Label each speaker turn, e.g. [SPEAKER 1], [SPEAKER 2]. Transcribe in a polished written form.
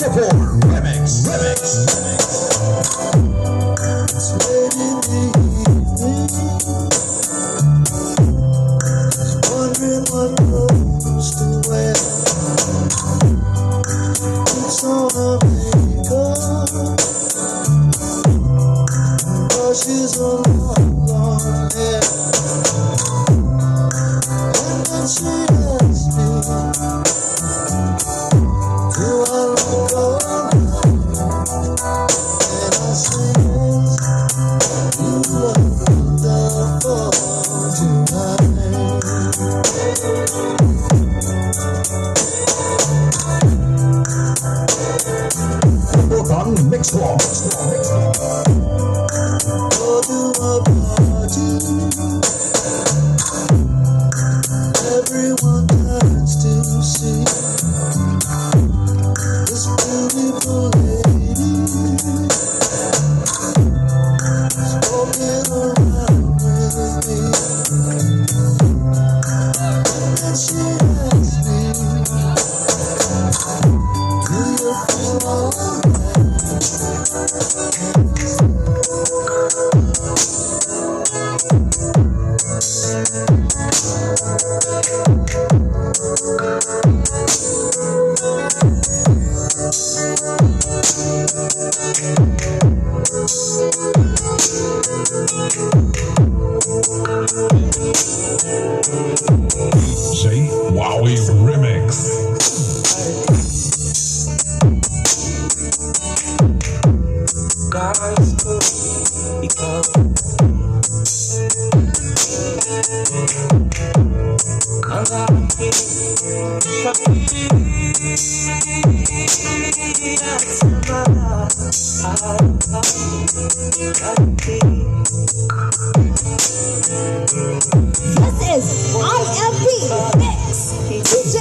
[SPEAKER 1] Singapore Remix.
[SPEAKER 2] It's late in the evening, wondering what clothes to wear. It's on her makeup, brushes her long hair. And then she asks me, do I look alright? And I say yes, you look wonderful tonight.
[SPEAKER 1] Bukan Mixcloud.
[SPEAKER 2] Go to a party, everyone turns to see this beautiful lady walking around with me. And she asks me, do you feel alright?
[SPEAKER 1] Say Wowie Remix.
[SPEAKER 3] Guys could become
[SPEAKER 4] This is IMP Mix DJ.